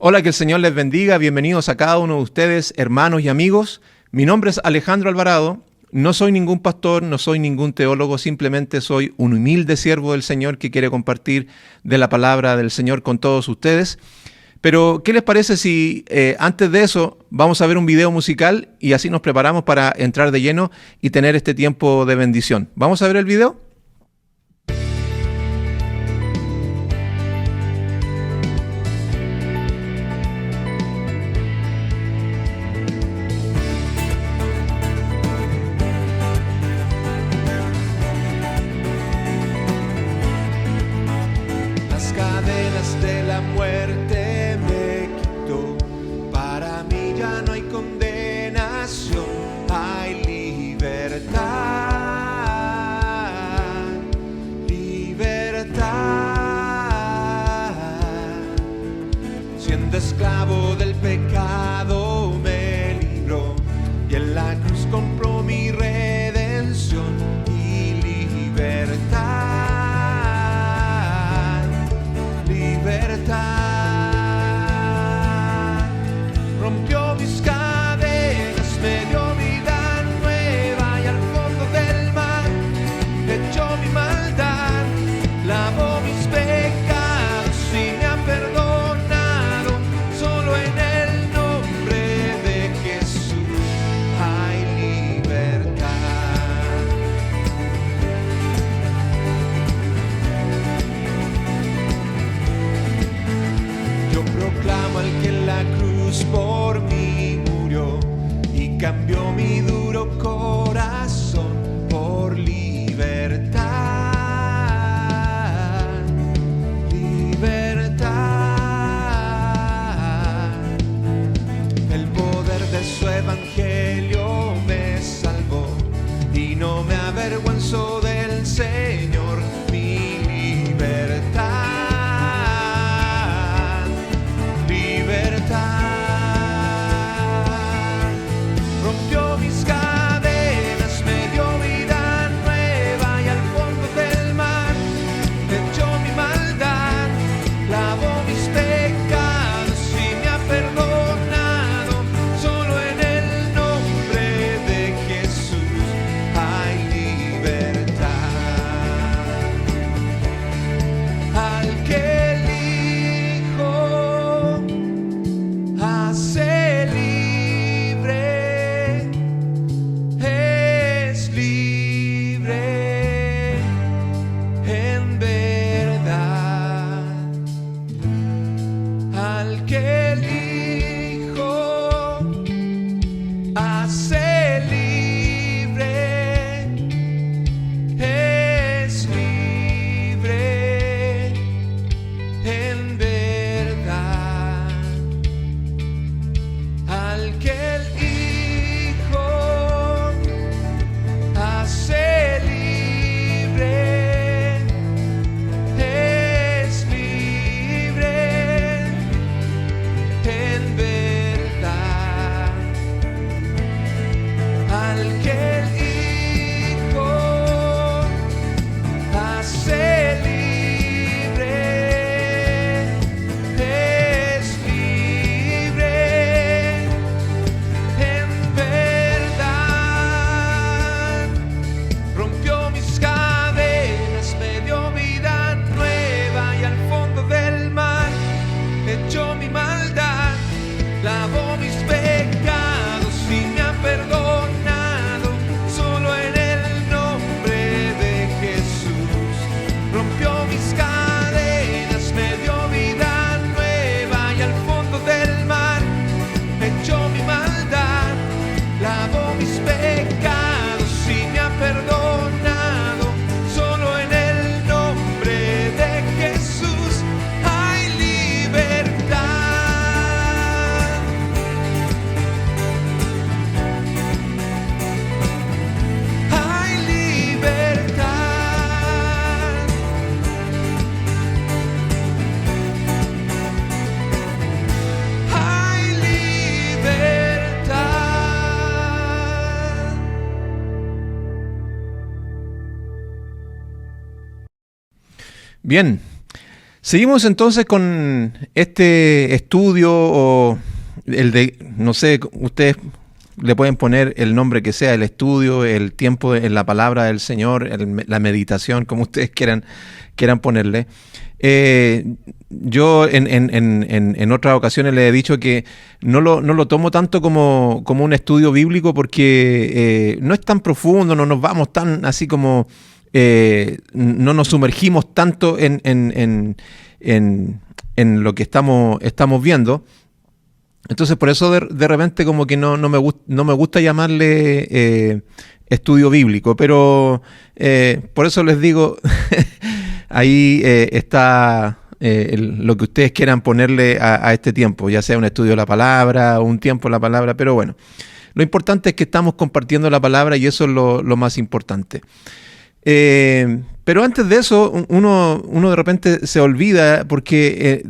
Hola, que el Señor les bendiga. Bienvenidos a cada uno de ustedes, hermanos y amigos. Mi nombre es Alejandro Alvarado. No soy ningún pastor, no soy ningún teólogo, simplemente soy un humilde siervo del Señor que quiere compartir de la palabra del Señor con todos ustedes. Pero, ¿qué les parece si antes de eso vamos a ver un video musical y así nos preparamos para entrar de lleno y tener este tiempo de bendición? ¿Vamos a ver el video? Las cadenas de la muerte me quitó. Para mí ya no hay condenación, hay libertad, libertad. Siendo esclavo del pecado me libró y en la cruz compró mi redención y libertad. Libertad, rompió mis cadenas, me dio vida nueva y al fondo del mar echó mi maldad, lavó mis pecados y me ha perdonado. Solo en el nombre de Jesús hay libertad. Yo proclamo al que en la cruz por mí murió y cambió mi duro corazón por libertad, libertad. El poder de su evangelio me salvó y no me avergüenzo del Señor, mi libertad. Rompió mis cadenas, me dio vida nueva y al fondo del mar echó mi maldad, lavó mis pecados y me ha perdonado. Solo en el nombre de Jesús hay libertad. Al que elijo hace libre, es libre en verdad. Al que elijo hace libre, es libre en verdad. Al que el Hijo hace libre, es libre en verdad. Al que el Hijo hace libre, es libre en verdad. Rompió mis cadenas, me dio vida nueva y al fondo del mar echó mi maldad, lavó mis pecados y me ha perdonado. Solo en el nombre de Jesús rompió mis cadenas, me dio vida nueva y al fondo del mar echó mi maldad, lavó mis pecados y me ha perdonado. Solo en el nombre de Jesús hay libertad. Hay libertad. Hay libertad. Bien, Seguimos entonces con este estudio, o el de, no sé, ustedes le pueden poner el nombre que sea, el estudio, el tiempo en la palabra del Señor, la meditación, como ustedes quieran ponerle. Yo en otras ocasiones le he dicho que no lo tomo tanto como un estudio bíblico, porque no es tan profundo, no nos vamos tan así como, no nos sumergimos tanto en lo que estamos viendo. Entonces por eso de repente como que no me gusta llamarle estudio bíblico, pero por eso les digo, ahí está lo que ustedes quieran ponerle a este tiempo, ya sea un estudio de la palabra o un tiempo de la palabra, pero bueno, lo importante es que estamos compartiendo la palabra y eso es lo más importante. Pero antes de eso, uno de repente se olvida, porque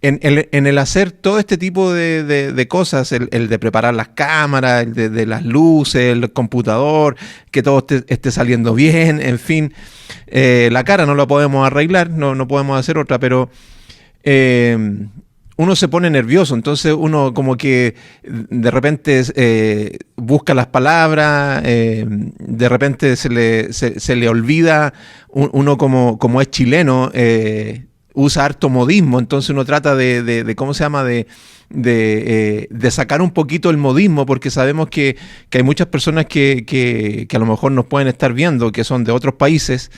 en el hacer todo este tipo de cosas, el de preparar las cámaras, el de las luces, el computador, que todo esté saliendo bien, en fin, la cara no la podemos arreglar, no podemos hacer otra, pero uno se pone nervioso, entonces uno como que de repente busca las palabras, de repente se le olvida, uno como es chileno, usa harto modismo, entonces uno trata de ¿cómo se llama?, de sacar un poquito el modismo, porque sabemos que hay muchas personas que a lo mejor nos pueden estar viendo, que son de otros países,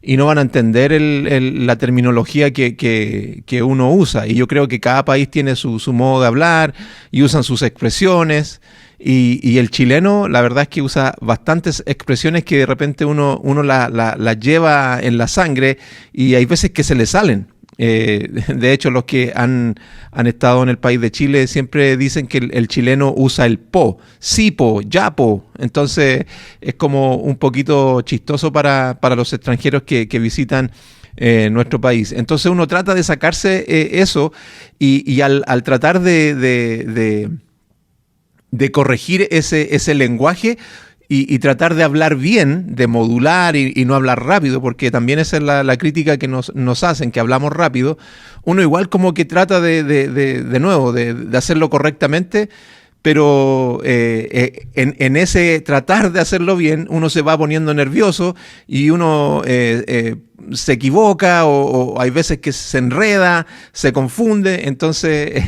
y no van a entender la terminología que uno usa. Y yo creo que cada país tiene su modo de hablar y usan sus expresiones. Y el chileno, la verdad es que usa bastantes expresiones que de repente uno las lleva en la sangre y hay veces que se le salen. De hecho, los que han estado en el país de Chile siempre dicen que el chileno usa el po, sí po, ya po. Entonces es como un poquito chistoso para los extranjeros que visitan nuestro país. Entonces uno trata de sacarse eso y al tratar de corregir ese lenguaje y tratar de hablar bien, de modular y no hablar rápido, porque también esa es la crítica que nos hacen, que hablamos rápido. Uno igual como que trata de nuevo, de hacerlo correctamente, pero en ese tratar de hacerlo bien, uno se va poniendo nervioso y uno se equivoca o hay veces que se enreda, se confunde, entonces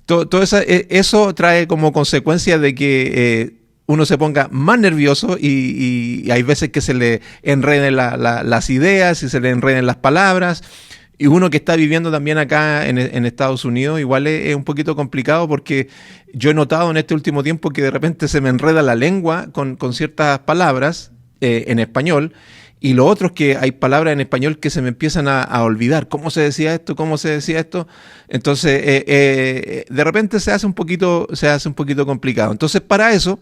todo eso trae como consecuencia de que uno se ponga más nervioso y hay veces que se le enreden las ideas y se le enreden las palabras. Y uno que está viviendo también acá en Estados Unidos, igual es un poquito complicado, porque yo he notado en este último tiempo que de repente se me enreda la lengua con ciertas palabras en español. Y lo otro es que hay palabras en español que se me empiezan a olvidar. ¿Cómo se decía esto? ¿Cómo se decía esto? Entonces, de repente se hace un poquito complicado. Entonces, para eso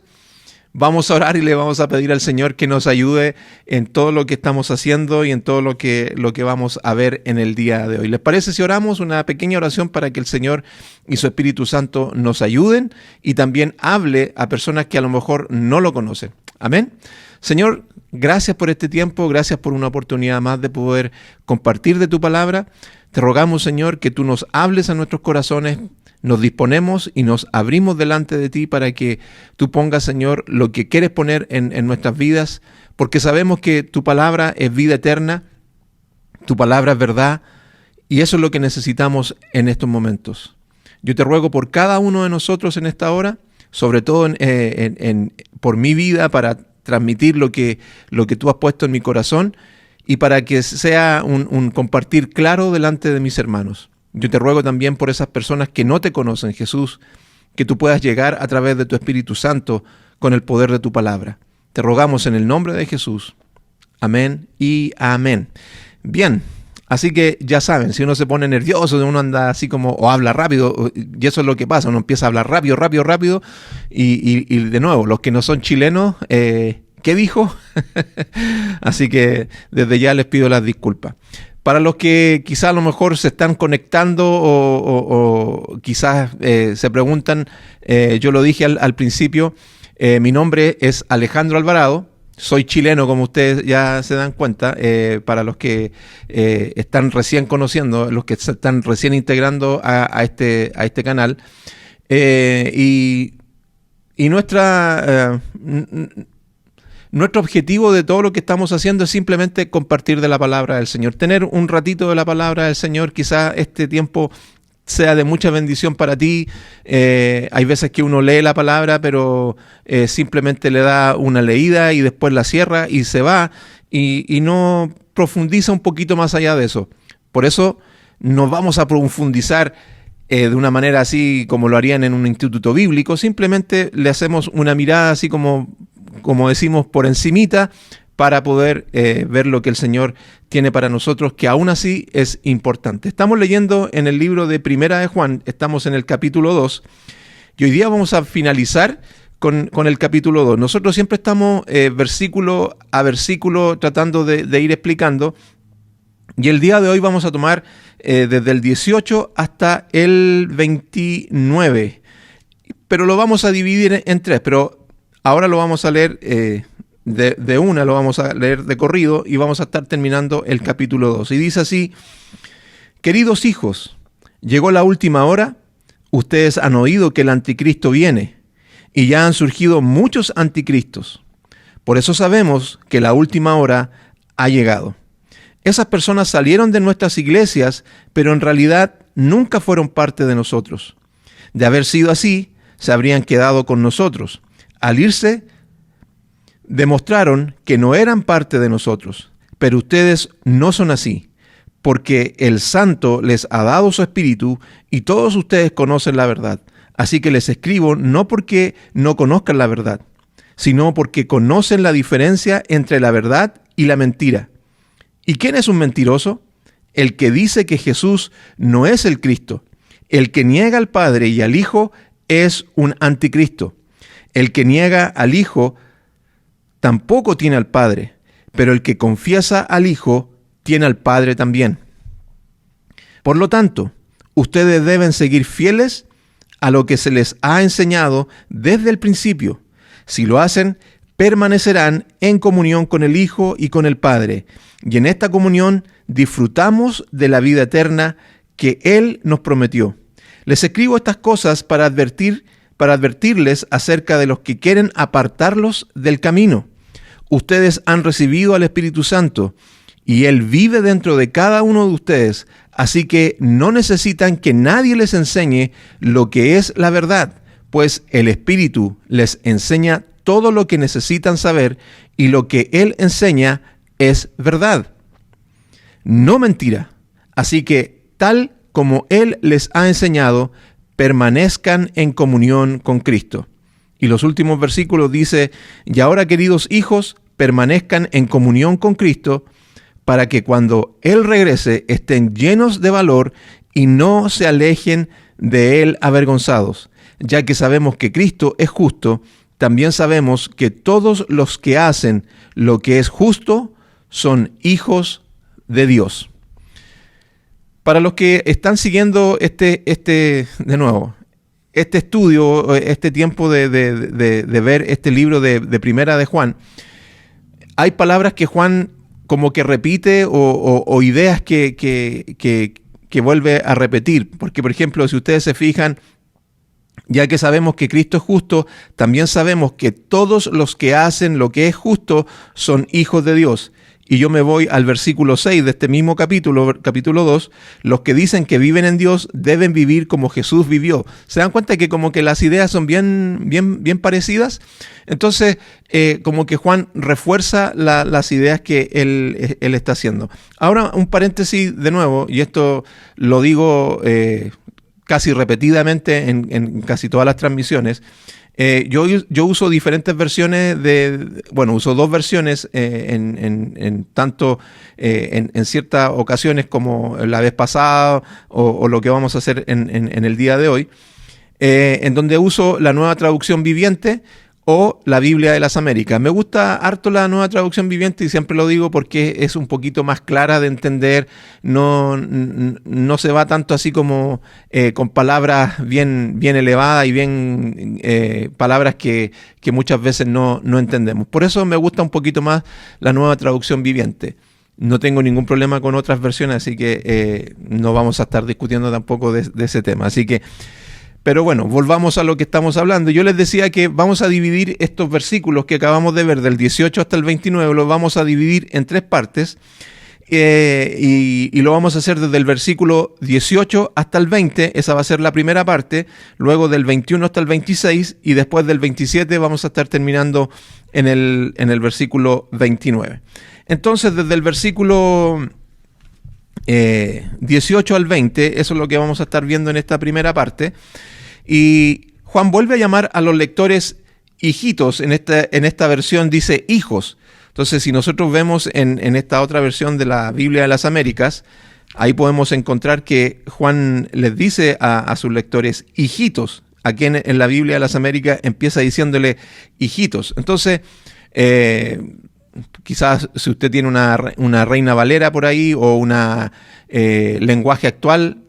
vamos a orar y le vamos a pedir al Señor que nos ayude en todo lo que estamos haciendo y en todo lo que vamos a ver en el día de hoy. ¿Les parece si oramos una pequeña oración para que el Señor y su Espíritu Santo nos ayuden y también hable a personas que a lo mejor no lo conocen? Amén. Señor, gracias por este tiempo, gracias por una oportunidad más de poder compartir de tu palabra. Te rogamos, Señor, que tú nos hables a nuestros corazones. Nos disponemos y nos abrimos delante de ti para que tú pongas, Señor, lo que quieres poner en nuestras vidas, porque sabemos que tu palabra es vida eterna, tu palabra es verdad, y eso es lo que necesitamos en estos momentos. Yo te ruego por cada uno de nosotros en esta hora, sobre todo por mi vida, para transmitir lo que tú has puesto en mi corazón y para que sea un compartir claro delante de mis hermanos. Yo te ruego también por esas personas que no te conocen, Jesús, que tú puedas llegar a través de tu Espíritu Santo con el poder de tu palabra. Te rogamos en el nombre de Jesús. Amén y amén. Bien, así que ya saben, si uno se pone nervioso, uno anda así como, o habla rápido, y eso es lo que pasa, uno empieza a hablar rápido, y de nuevo, los que no son chilenos, ¿qué dijo? Así que desde ya les pido las disculpas. Para los que quizás a lo mejor se están conectando o quizás se preguntan, yo lo dije al principio, mi nombre es Alejandro Alvarado, Soy chileno, como ustedes ya se dan cuenta, para los que están recién conociendo, los que se están recién integrando a este canal. Y nuestro objetivo de todo lo que estamos haciendo es simplemente compartir de la palabra del Señor. Tener un ratito de la palabra del Señor, quizá este tiempo sea de mucha bendición para ti. Hay veces que uno lee la palabra, pero simplemente le da una leída y después la cierra y se va y no profundiza un poquito más allá de eso. Por eso no vamos a profundizar de una manera así como lo harían en un instituto bíblico. Simplemente le hacemos una mirada así como decimos, por encimita, para poder ver lo que el Señor tiene para nosotros, que aún así es importante. Estamos leyendo en el libro de Primera de Juan, estamos en el capítulo 2, y hoy día vamos a finalizar con el capítulo 2. Nosotros siempre estamos versículo a versículo tratando de ir explicando, y el día de hoy vamos a tomar desde el 18 hasta el 29, pero lo vamos a dividir en tres, pero ahora lo vamos a leer lo vamos a leer de corrido y vamos a estar terminando el capítulo 2. Y dice así: queridos hijos, llegó la última hora, ustedes han oído que el anticristo viene y ya han surgido muchos anticristos. Por eso sabemos que la última hora ha llegado. Esas personas salieron de nuestras iglesias, pero en realidad nunca fueron parte de nosotros. De haber sido así, se habrían quedado con nosotros. Al irse, demostraron que no eran parte de nosotros, pero ustedes no son así, porque el Santo les ha dado su Espíritu y todos ustedes conocen la verdad. Así que les escribo no porque no conozcan la verdad, sino porque conocen la diferencia entre la verdad y la mentira. ¿Y quién es un mentiroso? El que dice que Jesús no es el Cristo. El que niega al Padre y al Hijo es un anticristo. El que niega al Hijo tampoco tiene al Padre, pero el que confiesa al Hijo tiene al Padre también. Por lo tanto, ustedes deben seguir fieles a lo que se les ha enseñado desde el principio. Si lo hacen, permanecerán en comunión con el Hijo y con el Padre, y en esta comunión disfrutamos de la vida eterna que Él nos prometió. Les escribo estas cosas para advertirles acerca de los que quieren apartarlos del camino. Ustedes han recibido al Espíritu Santo y Él vive dentro de cada uno de ustedes, así que no necesitan que nadie les enseñe lo que es la verdad, pues el Espíritu les enseña todo lo que necesitan saber y lo que Él enseña es verdad, no mentira. Así que tal como Él les ha enseñado, permanezcan en comunión con Cristo. Y los últimos versículos dice: y ahora, queridos hijos, permanezcan en comunión con Cristo, para que cuando Él regrese estén llenos de valor y no se alejen de Él avergonzados. Ya que sabemos que Cristo es justo, también sabemos que todos los que hacen lo que es justo son hijos de Dios. Para los que están siguiendo este estudio, este tiempo de ver este libro de Primera de Juan, hay palabras que Juan como que repite o ideas que vuelve a repetir. Porque, por ejemplo, si ustedes se fijan, ya que sabemos que Cristo es justo, también sabemos que todos los que hacen lo que es justo son hijos de Dios. Y yo me voy al versículo 6 de este mismo capítulo 2, los que dicen que viven en Dios deben vivir como Jesús vivió. ¿Se dan cuenta que como que las ideas son bien parecidas? Entonces, como que Juan refuerza las ideas que él está haciendo. Ahora, un paréntesis de nuevo, y esto lo digo casi repetidamente en casi todas las transmisiones. Yo uso diferentes versiones uso dos versiones en ciertas ocasiones como la vez pasada o lo que vamos a hacer en el día de hoy, en donde uso la Nueva Traducción Viviente o la Biblia de las Américas. Me gusta harto la Nueva Traducción Viviente y siempre lo digo porque es un poquito más clara de entender, no se va tanto así como con palabras bien elevadas y bien palabras que muchas veces no entendemos. Por eso me gusta un poquito más la Nueva Traducción Viviente. No tengo ningún problema con otras versiones, así que no vamos a estar discutiendo tampoco de ese tema. Así que, pero bueno, volvamos a lo que estamos hablando. Yo les decía que vamos a dividir estos versículos que acabamos de ver, del 18 hasta el 29, los vamos a dividir en 3 partes. Y lo vamos a hacer desde el versículo 18 hasta el 20, esa va a ser la primera parte, luego del 21 hasta el 26 y después del 27 vamos a estar terminando en el versículo 29. Entonces, desde el versículo 18 al 20, eso es lo que vamos a estar viendo en esta primera parte. Y Juan vuelve a llamar a los lectores hijitos, en esta versión dice hijos. Entonces, si nosotros vemos en esta otra versión de la Biblia de las Américas, ahí podemos encontrar que Juan les dice a sus lectores hijitos. Aquí en la Biblia de las Américas empieza diciéndole hijitos. Entonces, quizás si usted tiene una Reina Valera por ahí o una lenguaje actual,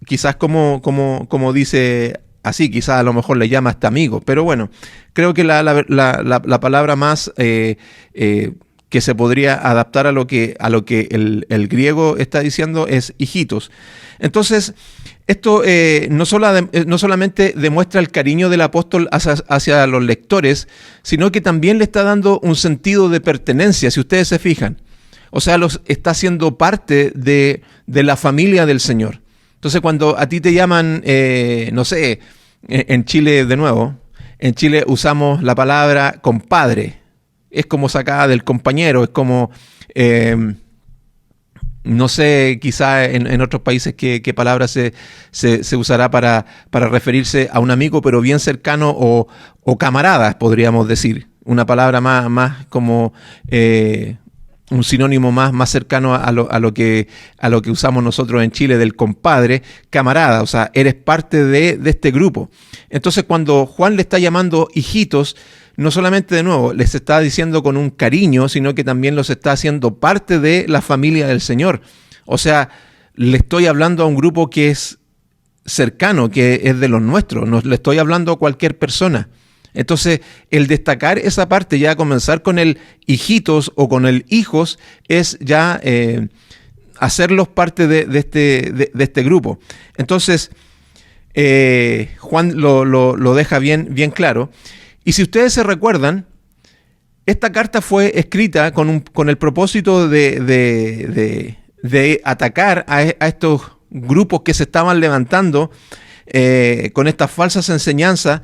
quizás como dice así, quizás a lo mejor le llama hasta amigo, pero bueno, creo que la palabra más que se podría adaptar a lo que el griego está diciendo es hijitos. Entonces, esto no solamente demuestra el cariño del apóstol hacia los lectores, sino que también le está dando un sentido de pertenencia, si ustedes se fijan. O sea, los está haciendo parte de la familia del Señor. Entonces, cuando a ti te llaman, no sé, en Chile de nuevo, en Chile usamos la palabra compadre. Es como sacada del compañero, es como, no sé, quizá en otros países qué palabra se usará para referirse a un amigo, pero bien cercano o camaradas, podríamos decir. Una palabra más como un sinónimo más cercano a lo que usamos nosotros en Chile del compadre, camarada, o sea, eres parte de este grupo. Entonces, cuando Juan le está llamando hijitos, no solamente de nuevo les está diciendo con un cariño, sino que también los está haciendo parte de la familia del Señor. O sea, le estoy hablando a un grupo que es cercano, que es de los nuestros, no le estoy hablando a cualquier persona. Entonces, el destacar esa parte, ya comenzar con el hijitos o con el hijos, es ya hacerlos parte de este grupo. Entonces, Juan lo deja bien claro. Y si ustedes se recuerdan, esta carta fue escrita con el propósito de atacar a estos grupos que se estaban levantando con estas falsas enseñanzas.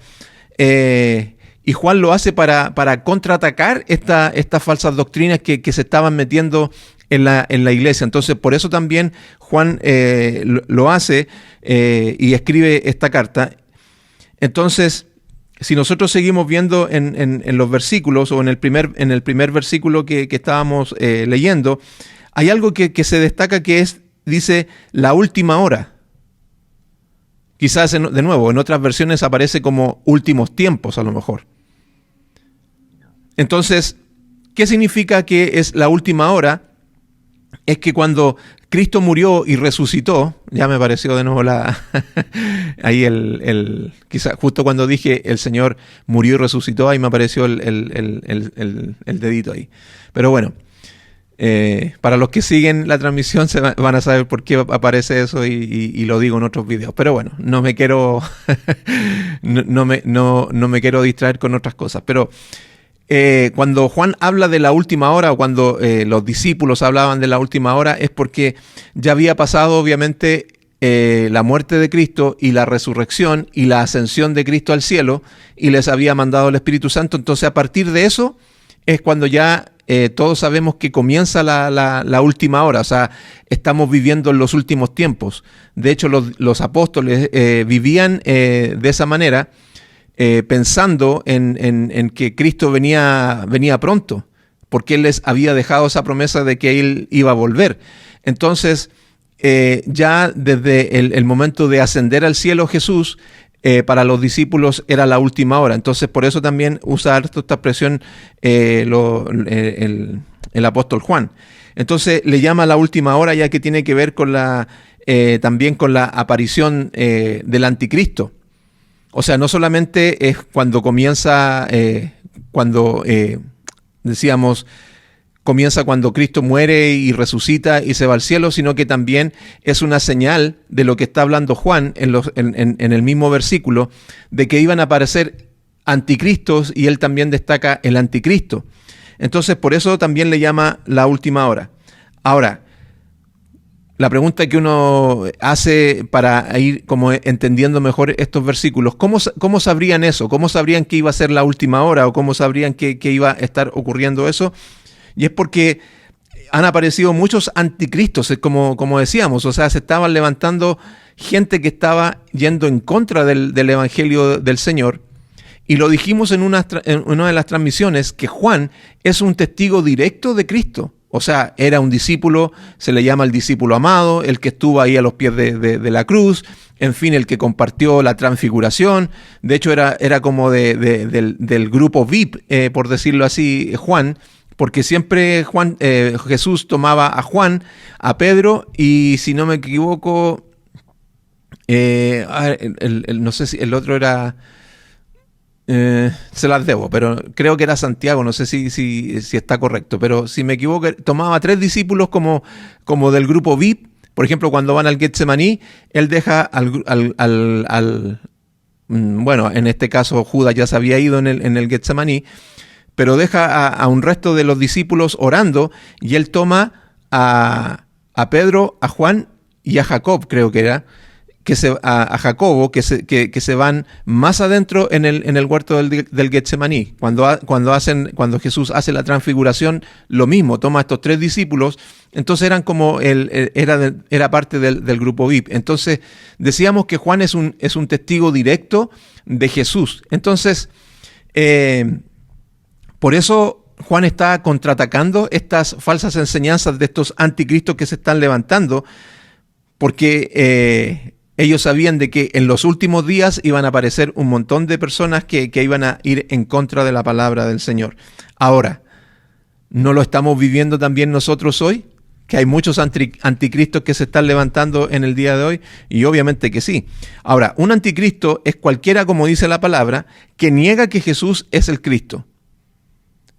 Y Juan lo hace para contraatacar estas falsas doctrinas que se estaban metiendo en la iglesia. Entonces, por eso también Juan lo hace y escribe esta carta. Entonces, si nosotros seguimos viendo en los versículos o en el primer versículo que estábamos leyendo, hay algo que se destaca que dice la última hora. Quizás, de nuevo, en otras versiones aparece como últimos tiempos, a lo mejor. Entonces, ¿qué significa que es la última hora? Es que cuando Cristo murió y resucitó, ya me pareció de nuevo ahí quizás justo cuando dije el Señor murió y resucitó, ahí me apareció el dedito ahí. Pero bueno, para los que siguen la transmisión van a saber por qué aparece eso y lo digo en otros videos. Pero bueno, no me quiero no me quiero distraer con otras cosas. Pero cuando Juan habla de la última hora, o cuando los discípulos hablaban de la última hora, es porque ya había pasado obviamente la muerte de Cristo y la resurrección y la ascensión de Cristo al cielo, y les había mandado el Espíritu Santo. Entonces, a partir de eso es cuando ya todos sabemos que comienza la última hora. O sea, estamos viviendo en los últimos tiempos. De hecho, los apóstoles vivían de esa manera, pensando en que Cristo venía pronto, porque Él les había dejado esa promesa de que Él iba a volver. Entonces, ya desde el momento de ascender al cielo Jesús, para los discípulos era la última hora. Entonces, por eso también usa esta expresión el apóstol Juan. Entonces, le llama la última hora, ya que tiene que ver con también con la aparición del anticristo. O sea, no solamente es cuando comienza, decíamos, comienza cuando Cristo muere y resucita y se va al cielo, sino que también es una señal de lo que está hablando Juan en el mismo versículo, de que iban a aparecer anticristos, y él también destaca el anticristo. Entonces, por eso también le llama la última hora. Ahora, la pregunta que uno hace para ir como entendiendo mejor estos versículos, ¿cómo sabrían eso? ¿Cómo sabrían que iba a ser la última hora? ¿O cómo sabrían que iba a estar ocurriendo eso? Y es porque han aparecido muchos anticristos, como decíamos. O sea, se estaban levantando gente que estaba yendo en contra del evangelio del Señor. Y lo dijimos en una de las transmisiones, que Juan es un testigo directo de Cristo. O sea, era un discípulo, se le llama el discípulo amado, el que estuvo ahí a los pies de la cruz, en fin, el que compartió la transfiguración. De hecho, era como del grupo VIP, por decirlo así, Juan, porque siempre Jesús tomaba a Juan, a Pedro, y si no me equivoco, no sé si el otro era... se las debo, pero creo que era Santiago, no sé si está correcto, pero si me equivoco, tomaba 3 discípulos como del grupo VIP. Por ejemplo, cuando van al Getsemaní, él deja bueno, en este caso Judas ya se había ido en el Getsemaní, pero deja a un resto de los discípulos orando, y él toma a Pedro, a Juan y a Jacob, creo que era, a Jacobo, que se van más adentro en el huerto del Getsemaní. Cuando Jesús hace la transfiguración, lo mismo, toma a estos 3 discípulos. Entonces eran como era parte del grupo VIP. Entonces decíamos que Juan es un testigo directo de Jesús. Entonces, por eso Juan está contraatacando estas falsas enseñanzas de estos anticristos que se están levantando, porque ellos sabían de que en los últimos días iban a aparecer un montón de personas que iban a ir en contra de la palabra del Señor. Ahora, ¿no lo estamos viviendo también nosotros hoy? Que hay muchos anticristos que se están levantando en el día de hoy, y obviamente que sí. Ahora, un anticristo es cualquiera, como dice la palabra, que niega que Jesús es el Cristo.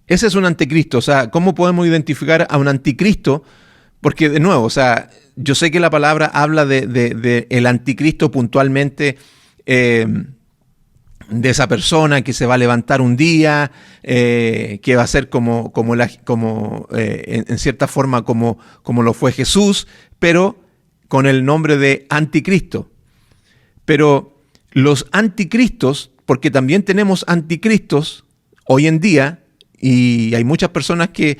Ese es un anticristo. O sea, ¿cómo podemos identificar a un anticristo? Porque, de nuevo, o sea, yo sé que la palabra habla de el anticristo puntualmente, de esa persona que se va a levantar un día, que va a ser en cierta forma como lo fue Jesús, pero con el nombre de anticristo. Pero los anticristos, porque también tenemos anticristos hoy en día, y hay muchas personas que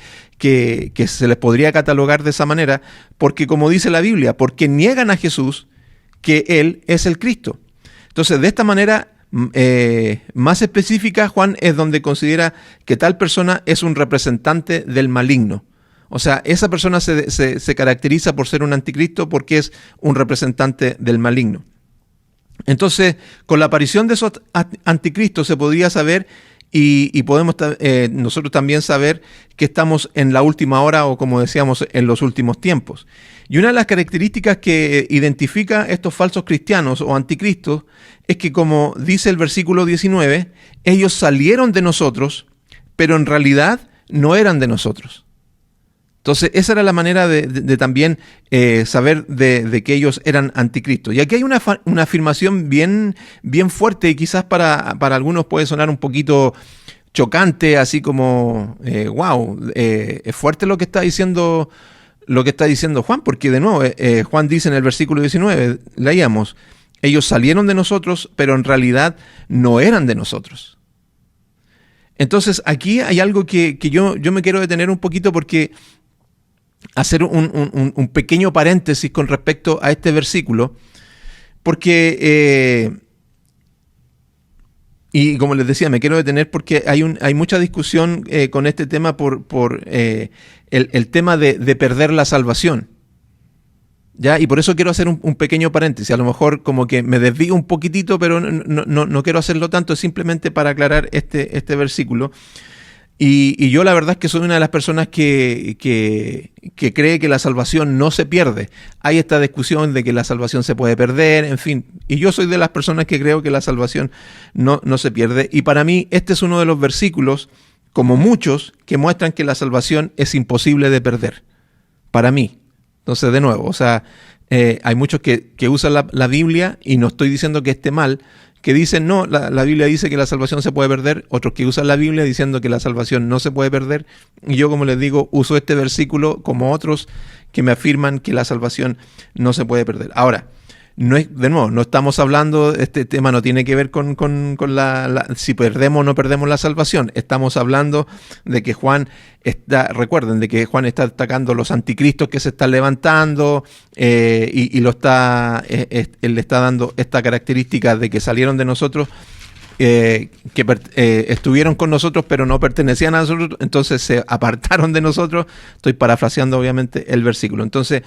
se les podría catalogar de esa manera, porque como dice la Biblia, porque niegan a Jesús que Él es el Cristo. Entonces, de esta manera más específica, Juan es donde considera que tal persona es un representante del maligno. O sea, esa persona se caracteriza por ser un anticristo porque es un representante del maligno. Entonces, con la aparición de esos anticristos se podría saber y podemos nosotros también saber que estamos en la última hora, o como decíamos, en los últimos tiempos. Y una de las características que identifica estos falsos cristianos o anticristos es que, como dice el versículo 19, ellos salieron de nosotros, pero en realidad no eran de nosotros. Entonces, esa era la manera de también saber de que ellos eran anticristos. Y aquí hay una afirmación bien fuerte, y quizás para algunos puede sonar un poquito chocante, así como, es fuerte lo que está diciendo Juan, porque de nuevo, Juan dice en el versículo 19, leíamos, ellos salieron de nosotros, pero en realidad no eran de nosotros. Entonces, aquí hay algo que yo me quiero detener un poquito, porque hacer un pequeño paréntesis con respecto a este versículo, porque, y como les decía, me quiero detener porque hay mucha discusión con este tema por el tema de perder la salvación. ¿Ya? Y por eso quiero hacer un pequeño paréntesis. A lo mejor como que me desvío un poquitito, pero no quiero hacerlo tanto, es simplemente para aclarar este versículo. Y yo la verdad es que soy una de las personas que cree que la salvación no se pierde. Hay esta discusión de que la salvación se puede perder, en fin. Y yo soy de las personas que creo que la salvación no se pierde. Y para mí este es uno de los versículos, como muchos, que muestran que la salvación es imposible de perder. Para mí. Entonces, de nuevo, o sea, hay muchos que usan la Biblia, y no estoy diciendo que esté mal, que dicen, no, la Biblia dice que la salvación se puede perder, otros que usan la Biblia diciendo que la salvación no se puede perder, y yo, como les digo, uso este versículo como otros que me afirman que la salvación no se puede perder. Ahora, de nuevo, no estamos hablando, este tema no tiene que ver con si perdemos o no perdemos la salvación. Estamos hablando de que recuerden, de que Juan está destacando los anticristos que se están levantando, y él le está dando esta característica de que salieron de nosotros, que estuvieron con nosotros pero no pertenecían a nosotros, entonces se apartaron de nosotros. Estoy parafraseando obviamente el versículo. Entonces,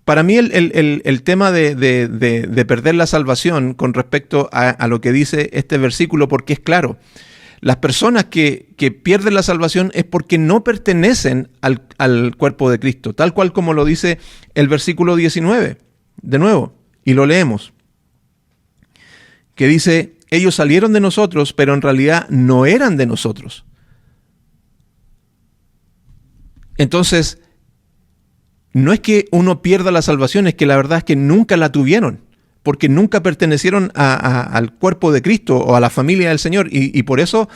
para mí el tema de perder la salvación con respecto a lo que dice este versículo, porque es claro, las personas que pierden la salvación es porque no pertenecen al cuerpo de Cristo, tal cual como lo dice el versículo 19, de nuevo, y lo leemos, que dice, ellos salieron de nosotros, pero en realidad no eran de nosotros. Entonces, no es que uno pierda la salvación, es que la verdad es que nunca la tuvieron, porque nunca pertenecieron al cuerpo de Cristo o a la familia del Señor. Y por eso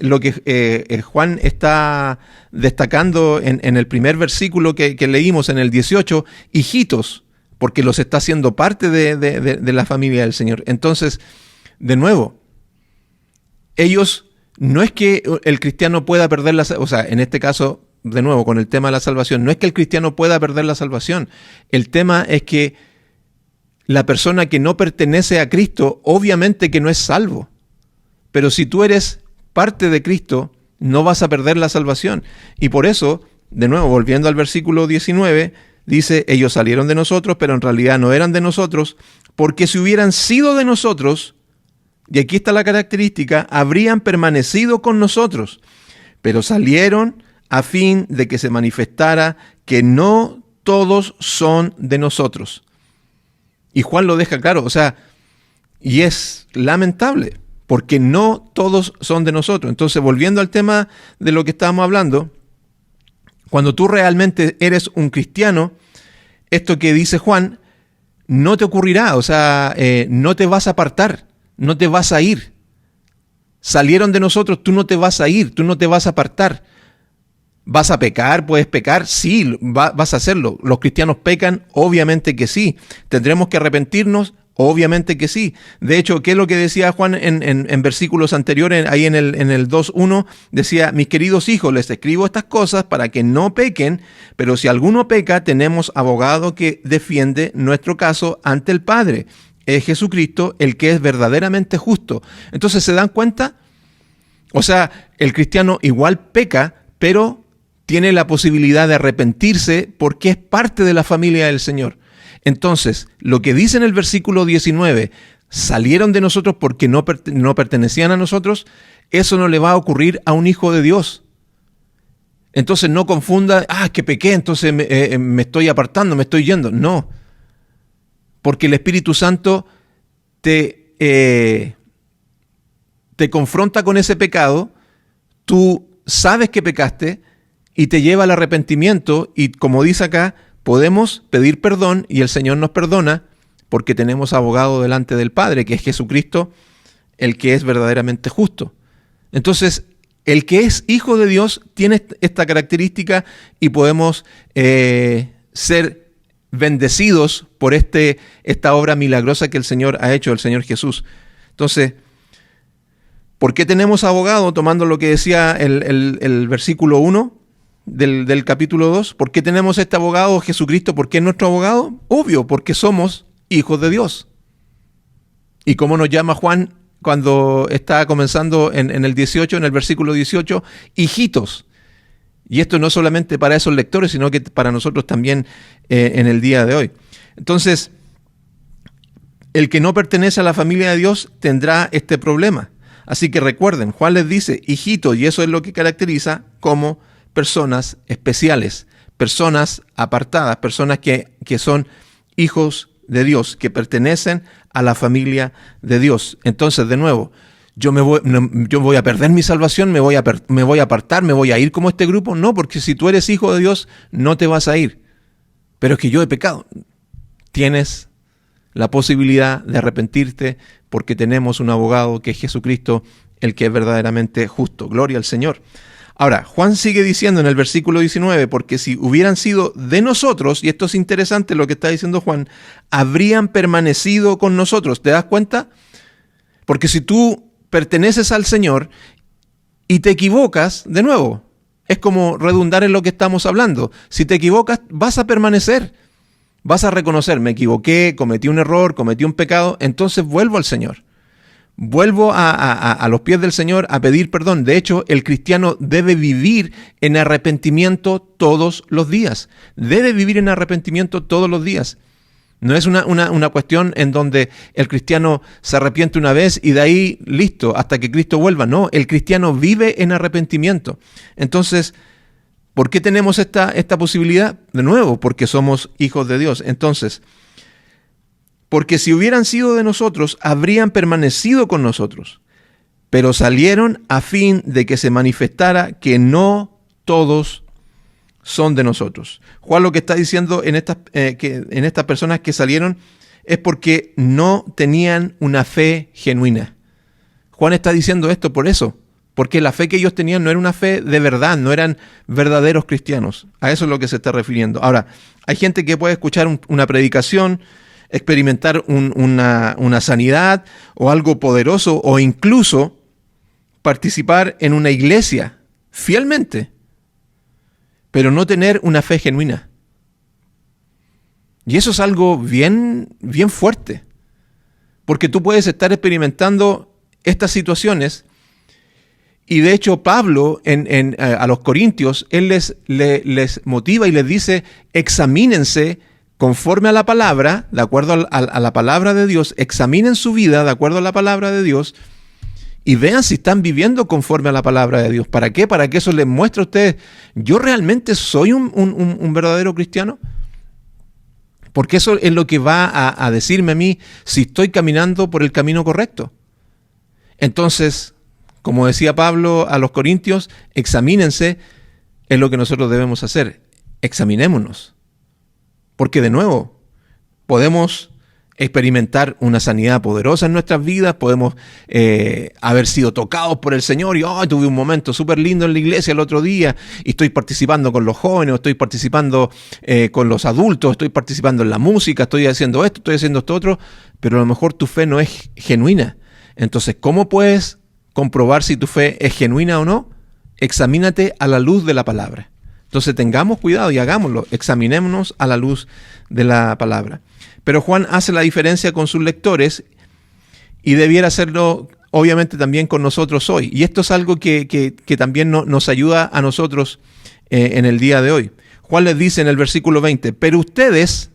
lo que Juan está destacando en el primer versículo que leímos, en el 18, hijitos, porque los está haciendo parte de la familia del Señor. Entonces, de nuevo, ellos, no es que el cristiano pueda perder o sea, en este caso, de nuevo, con el tema de la salvación, no es que el cristiano pueda perder la salvación. El tema es que la persona que no pertenece a Cristo, obviamente que no es salvo. Pero si tú eres parte de Cristo, no vas a perder la salvación. Y por eso, de nuevo, volviendo al versículo 19, dice, ellos salieron de nosotros, pero en realidad no eran de nosotros, porque si hubieran sido de nosotros, y aquí está la característica, habrían permanecido con nosotros, pero salieron a fin de que se manifestara que no todos son de nosotros. Y Juan lo deja claro, o sea, y es lamentable, porque no todos son de nosotros. Entonces, volviendo al tema de lo que estábamos hablando, cuando tú realmente eres un cristiano, esto que dice Juan, no te ocurrirá, o sea, no te vas a apartar, no te vas a ir. Salieron de nosotros, tú no te vas a ir, tú no te vas a apartar. ¿Vas a pecar? ¿Puedes pecar? Sí, vas a hacerlo. ¿Los cristianos pecan? Obviamente que sí. ¿Tendremos que arrepentirnos? Obviamente que sí. De hecho, ¿qué es lo que decía Juan en versículos anteriores? Ahí en el 2.1 decía, mis queridos hijos, les escribo estas cosas para que no pequen, pero si alguno peca, tenemos abogado que defiende nuestro caso ante el Padre. Es Jesucristo el que es verdaderamente justo. Entonces, ¿se dan cuenta? O sea, el cristiano igual peca, pero tiene la posibilidad de arrepentirse porque es parte de la familia del Señor. Entonces, lo que dice en el versículo 19, salieron de nosotros porque no pertenecían a nosotros, eso no le va a ocurrir a un hijo de Dios. Entonces no confunda, que pequé, entonces me estoy apartando, me estoy yendo. No, porque el Espíritu Santo te confronta con ese pecado, tú sabes que pecaste, y te lleva al arrepentimiento, y como dice acá, podemos pedir perdón y el Señor nos perdona porque tenemos abogado delante del Padre, que es Jesucristo, el que es verdaderamente justo. Entonces, el que es hijo de Dios tiene esta característica y podemos ser bendecidos por esta obra milagrosa que el Señor ha hecho, el Señor Jesús. Entonces, ¿por qué tenemos abogado? Tomando lo que decía el versículo 1, del capítulo 2, ¿por qué tenemos este abogado Jesucristo? ¿Por qué es nuestro abogado? Obvio, porque somos hijos de Dios. ¿Y cómo nos llama Juan cuando está comenzando en el 18, en el versículo 18? Hijitos. Y esto no solamente para esos lectores, sino que para nosotros también en el día de hoy. Entonces, el que no pertenece a la familia de Dios tendrá este problema. Así que recuerden, Juan les dice, hijitos, y eso es lo que caracteriza como personas especiales, personas apartadas, personas que son hijos de Dios, que pertenecen a la familia de Dios. Entonces, de nuevo, yo voy a perder mi salvación, me voy a apartar, me voy a ir como este grupo. No, porque si tú eres hijo de Dios, no te vas a ir. Pero es que yo he pecado. Tienes la posibilidad de arrepentirte porque tenemos un abogado que es Jesucristo, el que es verdaderamente justo. Gloria al Señor. Ahora, Juan sigue diciendo en el versículo 19, porque si hubieran sido de nosotros, y esto es interesante lo que está diciendo Juan, habrían permanecido con nosotros. ¿Te das cuenta? Porque si tú perteneces al Señor y te equivocas, de nuevo, es como redundar en lo que estamos hablando. Si te equivocas, vas a permanecer. Vas a reconocer, me equivoqué, cometí un error, cometí un pecado, entonces vuelvo al Señor. Vuelvo a los pies del Señor a pedir perdón. De hecho, el cristiano debe vivir en arrepentimiento todos los días. Debe vivir en arrepentimiento todos los días. No es una cuestión en donde el cristiano se arrepiente una vez y de ahí listo, hasta que Cristo vuelva. No, el cristiano vive en arrepentimiento. Entonces, ¿por qué tenemos esta posibilidad? De nuevo, porque somos hijos de Dios. Entonces, porque si hubieran sido de nosotros, habrían permanecido con nosotros, pero salieron a fin de que se manifestara que no todos son de nosotros. Juan lo que está diciendo en estas personas que salieron es porque no tenían una fe genuina. Juan está diciendo esto por eso, porque la fe que ellos tenían no era una fe de verdad, no eran verdaderos cristianos. A eso es lo que se está refiriendo. Ahora, hay gente que puede escuchar una predicación, experimentar una sanidad o algo poderoso, o incluso participar en una iglesia fielmente, pero no tener una fe genuina. Y eso es algo bien, bien fuerte, porque tú puedes estar experimentando estas situaciones. Y de hecho Pablo a los corintios, él les motiva y les dice, examínense conforme a la palabra, de acuerdo a la palabra de Dios, examinen su vida de acuerdo a la palabra de Dios y vean si están viviendo conforme a la palabra de Dios. ¿Para qué? Para que eso les muestre a ustedes, ¿yo realmente soy un verdadero cristiano? Porque eso es lo que va a decirme a mí si estoy caminando por el camino correcto. Entonces, como decía Pablo a los corintios, examínense, es lo que nosotros debemos hacer. Examinémonos. Porque de nuevo, podemos experimentar una sanidad poderosa en nuestras vidas, podemos haber sido tocados por el Señor y tuve un momento súper lindo en la iglesia el otro día y estoy participando con los jóvenes, estoy participando con los adultos, estoy participando en la música, estoy haciendo esto, estoy haciendo esto otro, pero a lo mejor tu fe no es genuina. Entonces, ¿cómo puedes comprobar si tu fe es genuina o no? Examínate a la luz de la palabra. Entonces tengamos cuidado y hagámoslo, examinémonos a la luz de la palabra. Pero Juan hace la diferencia con sus lectores y debiera hacerlo obviamente también con nosotros hoy. Y esto es algo que también nos ayuda a nosotros en el día de hoy. Juan les dice en el versículo 20, pero ustedes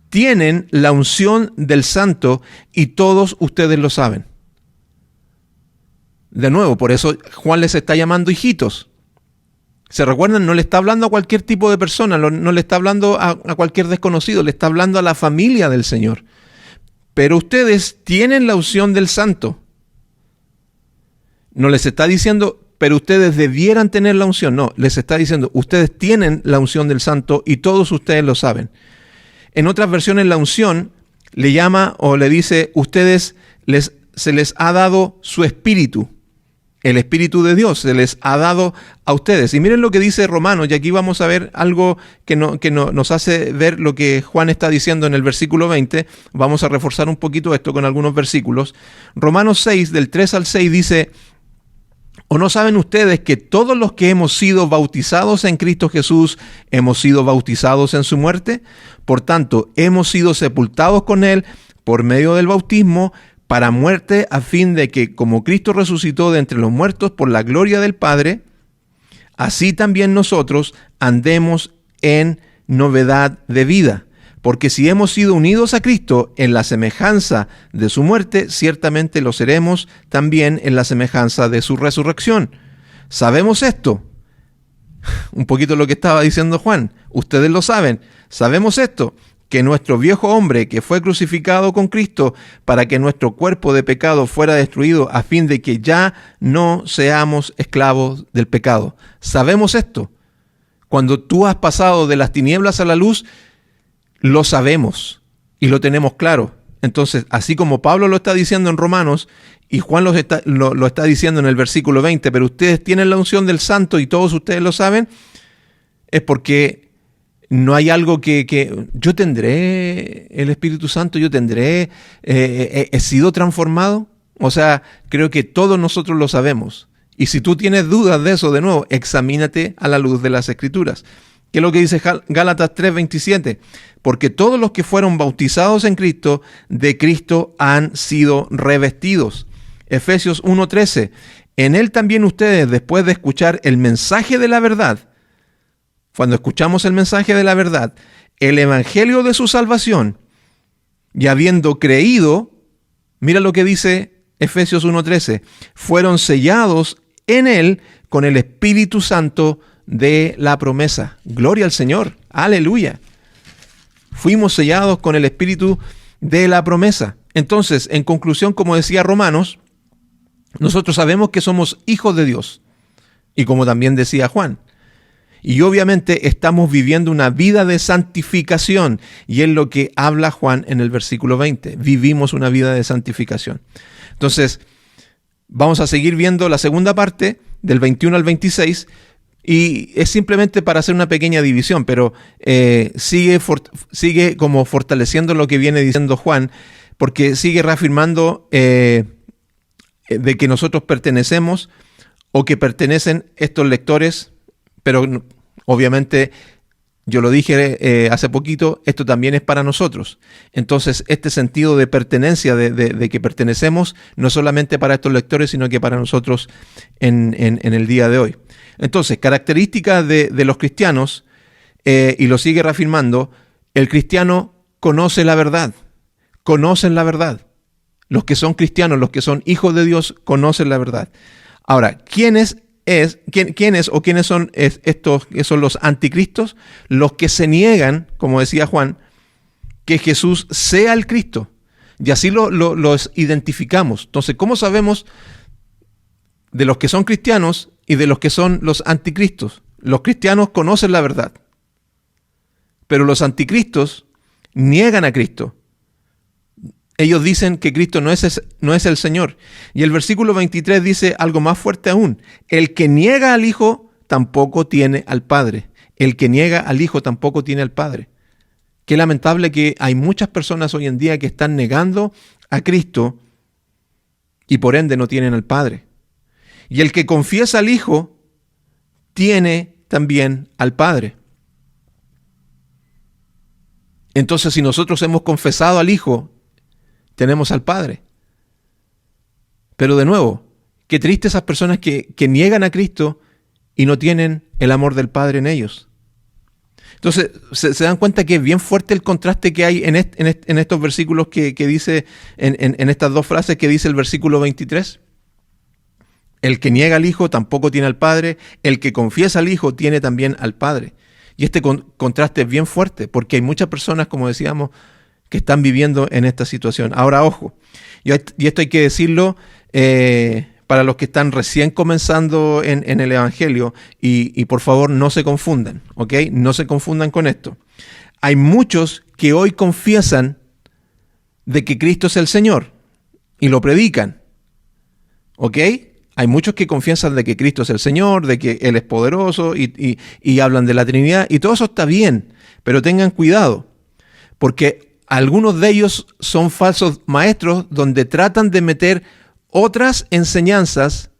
tienen la unción del Santo y todos ustedes lo saben. De nuevo, por eso Juan les está llamando hijitos. ¿Se recuerdan? No le está hablando a cualquier tipo de persona, no le está hablando a cualquier desconocido, le está hablando a la familia del Señor. Pero ustedes tienen la unción del Santo. No les está diciendo, pero ustedes debieran tener la unción. No, les está diciendo, ustedes tienen la unción del Santo y todos ustedes lo saben. En otras versiones la unción le llama o le dice, se les ha dado su espíritu. El Espíritu de Dios se les ha dado a ustedes. Y miren lo que dice Romanos, y aquí vamos a ver algo que nos hace ver lo que Juan está diciendo en el versículo 20. Vamos a reforzar un poquito esto con algunos versículos. Romanos 6, del 3 al 6 dice, ¿o no saben ustedes que todos los que hemos sido bautizados en Cristo Jesús hemos sido bautizados en su muerte? Por tanto, hemos sido sepultados con Él por medio del bautismo, para muerte, a fin de que, como Cristo resucitó de entre los muertos por la gloria del Padre, así también nosotros andemos en novedad de vida. Porque si hemos sido unidos a Cristo en la semejanza de su muerte, ciertamente lo seremos también en la semejanza de su resurrección. ¿Sabemos esto? Un poquito lo que estaba diciendo Juan. Ustedes lo saben. Sabemos esto, que nuestro viejo hombre que fue crucificado con Cristo para que nuestro cuerpo de pecado fuera destruido a fin de que ya no seamos esclavos del pecado. ¿Sabemos esto? Cuando tú has pasado de las tinieblas a la luz, lo sabemos y lo tenemos claro. Entonces, así como Pablo lo está diciendo en Romanos y Juan lo está diciendo en el versículo 20, pero ustedes tienen la unción del Santo y todos ustedes lo saben, es porque no hay algo que yo tendré el Espíritu Santo, yo tendré, he sido transformado. O sea, creo que todos nosotros lo sabemos. Y si tú tienes dudas de eso, de nuevo, examínate a la luz de las Escrituras. ¿Qué es lo que dice Gálatas 3:27? Porque todos los que fueron bautizados en Cristo, de Cristo han sido revestidos. Efesios 1:13. En él también ustedes, después de escuchar el mensaje de la verdad, cuando escuchamos el mensaje de la verdad, el evangelio de su salvación, y habiendo creído, mira lo que dice Efesios 1:13, fueron sellados en él con el Espíritu Santo de la promesa. Gloria al Señor. Aleluya. Fuimos sellados con el Espíritu de la promesa. Entonces, en conclusión, como decía Romanos, nosotros sabemos que somos hijos de Dios. Y como también decía Juan. Y obviamente estamos viviendo una vida de santificación. Y es lo que habla Juan en el versículo 20. Vivimos una vida de santificación. Entonces, vamos a seguir viendo la segunda parte, del 21 al 26, y es simplemente para hacer una pequeña división, pero sigue como fortaleciendo lo que viene diciendo Juan, porque sigue reafirmando de que nosotros pertenecemos o que pertenecen estos lectores, pero obviamente, yo lo dije hace poquito, esto también es para nosotros. Entonces, este sentido de pertenencia, de que pertenecemos, no solamente para estos lectores, sino que para nosotros en el día de hoy. Entonces, características de los cristianos, y lo sigue reafirmando, el cristiano conoce la verdad, conocen la verdad. Los que son cristianos, los que son hijos de Dios, conocen la verdad. Ahora, ¿quiénes son estos que son los anticristos? Los que se niegan, como decía Juan, que Jesús sea el Cristo. Y así los identificamos. Entonces, ¿cómo sabemos de los que son cristianos y de los que son los anticristos? Los cristianos conocen la verdad, pero los anticristos niegan a Cristo. Ellos dicen que Cristo no es el Señor. Y el versículo 23 dice algo más fuerte aún. El que niega al Hijo tampoco tiene al Padre. El que niega al Hijo tampoco tiene al Padre. Qué lamentable que hay muchas personas hoy en día que están negando a Cristo y por ende no tienen al Padre. Y el que confiesa al Hijo tiene también al Padre. Entonces, si nosotros hemos confesado al Hijo, tenemos al Padre. Pero de nuevo, qué triste esas personas que niegan a Cristo y no tienen el amor del Padre en ellos. Entonces, se dan cuenta que es bien fuerte el contraste que hay en estos versículos que dice, en estas dos frases que dice el versículo 23. El que niega al Hijo tampoco tiene al Padre, el que confiesa al Hijo tiene también al Padre. Y este contraste es bien fuerte, porque hay muchas personas, como decíamos, que están viviendo en esta situación. Ahora, ojo, y esto hay que decirlo para los que están recién comenzando en el Evangelio, y por favor no se confundan, ¿ok? No se confundan con esto. Hay muchos que hoy confiesan de que Cristo es el Señor y lo predican, ¿ok? Hay muchos que confiesan de que Cristo es el Señor, de que Él es poderoso y hablan de la Trinidad, y todo eso está bien, pero tengan cuidado, porque algunos de ellos son falsos maestros donde tratan de meter otras enseñanzas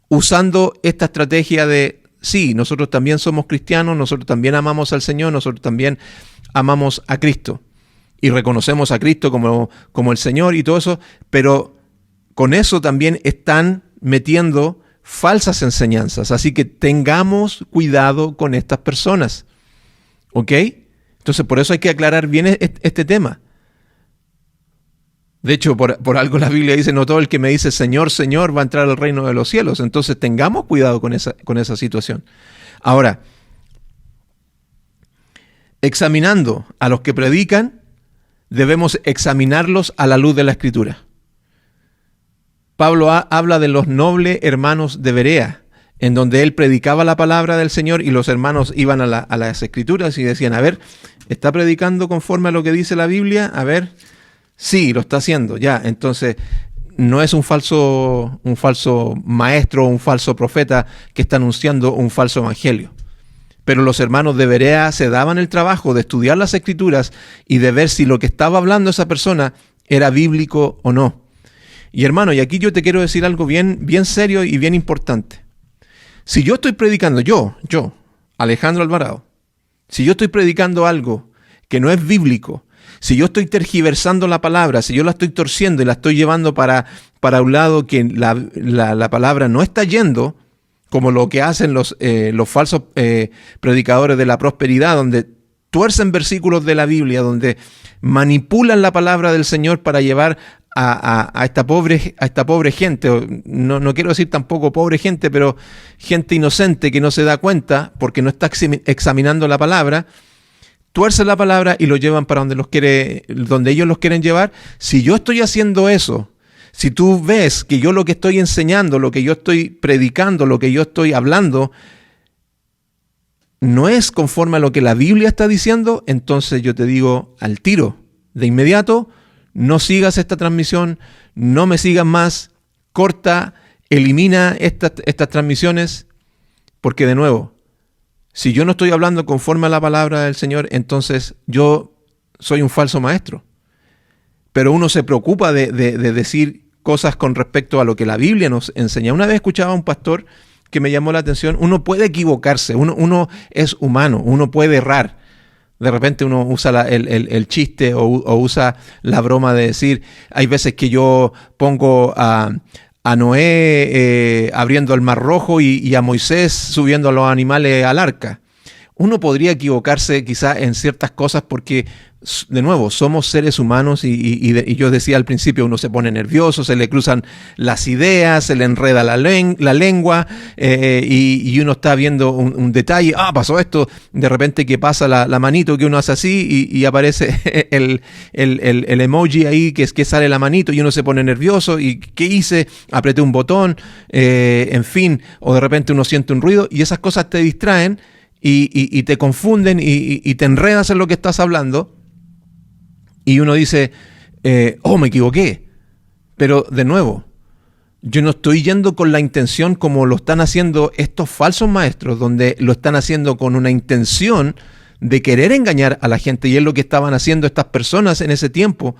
usando esta estrategia de, sí, nosotros también somos cristianos, nosotros también amamos al Señor, nosotros también amamos a Cristo y reconocemos a Cristo como el Señor y todo eso, pero con eso también están metiendo falsas enseñanzas. Así que tengamos cuidado con estas personas. ¿Ok? Entonces, por eso hay que aclarar bien este tema. De hecho, por algo la Biblia dice, no todo el que me dice Señor, Señor va a entrar al reino de los cielos. Entonces, tengamos cuidado con esa situación. Ahora, examinando a los que predican, debemos examinarlos a la luz de la Escritura. Pablo habla de los nobles hermanos de Berea, en donde él predicaba la palabra del Señor y los hermanos iban a las Escrituras y decían, a ver, ¿está predicando conforme a lo que dice la Biblia? A ver, sí, lo está haciendo, ya. Entonces, no es un falso maestro o un falso profeta que está anunciando un falso evangelio. Pero los hermanos de Berea se daban el trabajo de estudiar las Escrituras y de ver si lo que estaba hablando esa persona era bíblico o no. Y hermano, y aquí yo te quiero decir algo bien serio y bien importante. Si yo estoy predicando, yo, Alejandro Alvarado, si yo estoy predicando algo que no es bíblico, si yo estoy tergiversando la palabra, si yo la estoy torciendo y la estoy llevando para un lado que la palabra no está yendo, como lo que hacen los falsos predicadores de la prosperidad, donde tuercen versículos de la Biblia, donde manipulan la palabra del Señor para llevar a esta pobre gente, no quiero decir tampoco pobre gente, pero gente inocente que no se da cuenta porque no está examinando la palabra, tuercen la palabra y lo llevan para donde ellos los quieren llevar. Si yo estoy haciendo eso, si tú ves que yo lo que estoy enseñando, lo que yo estoy predicando, lo que yo estoy hablando, no es conforme a lo que la Biblia está diciendo, entonces yo te digo al tiro, de inmediato, no sigas esta transmisión, no me sigas más, corta, elimina estas transmisiones, porque de nuevo, si yo no estoy hablando conforme a la palabra del Señor, entonces yo soy un falso maestro. Pero uno se preocupa de decir cosas con respecto a lo que la Biblia nos enseña. Una vez escuchaba a un pastor que me llamó la atención. Uno puede equivocarse, uno es humano, uno puede errar. De repente uno usa el chiste o usa la broma de decir, hay veces que yo pongo a Noé abriendo el Mar Rojo y a Moisés subiendo a los animales al arca. Uno podría equivocarse quizá en ciertas cosas porque, de nuevo, somos seres humanos y yo decía al principio, uno se pone nervioso, se le cruzan las ideas, se le enreda la lengua y uno está viendo un detalle, pasó esto, de repente que pasa la manito que uno hace así y aparece el emoji ahí que sale la manito y uno se pone nervioso y ¿qué hice? Apreté un botón, en fin, o de repente uno siente un ruido y esas cosas te distraen y te confunden y te enredas en lo que estás hablando. Y uno dice, me equivoqué. Pero de nuevo, yo no estoy yendo con la intención como lo están haciendo estos falsos maestros, donde lo están haciendo con una intención de querer engañar a la gente. Y es lo que estaban haciendo estas personas en ese tiempo.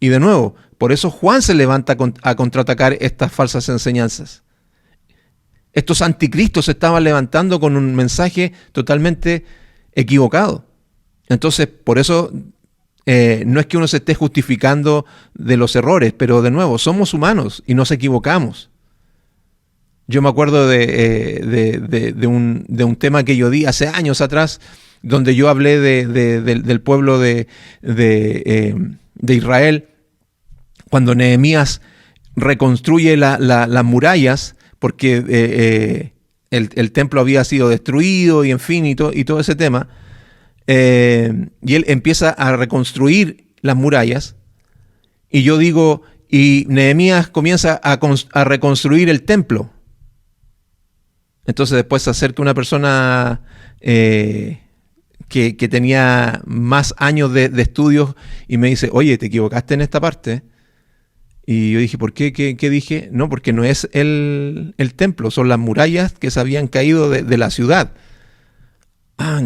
Y de nuevo, por eso Juan se levanta a contraatacar estas falsas enseñanzas. Estos anticristos se estaban levantando con un mensaje totalmente equivocado. Entonces, por eso no es que uno se esté justificando de los errores, pero de nuevo, somos humanos y nos equivocamos. Yo me acuerdo de un tema que yo di hace años atrás, donde yo hablé del pueblo de Israel, cuando Nehemías reconstruye las murallas, porque el templo había sido destruido y en fin, y todo ese tema. Y él empieza a reconstruir las murallas. Y yo digo, y Nehemías comienza a reconstruir el templo. Entonces después se acerca una persona que tenía más años de estudios y me dice, oye, te equivocaste en esta parte. Y yo dije, ¿por qué? ¿Qué dije? No, porque no es el templo, son las murallas que se habían caído de la ciudad.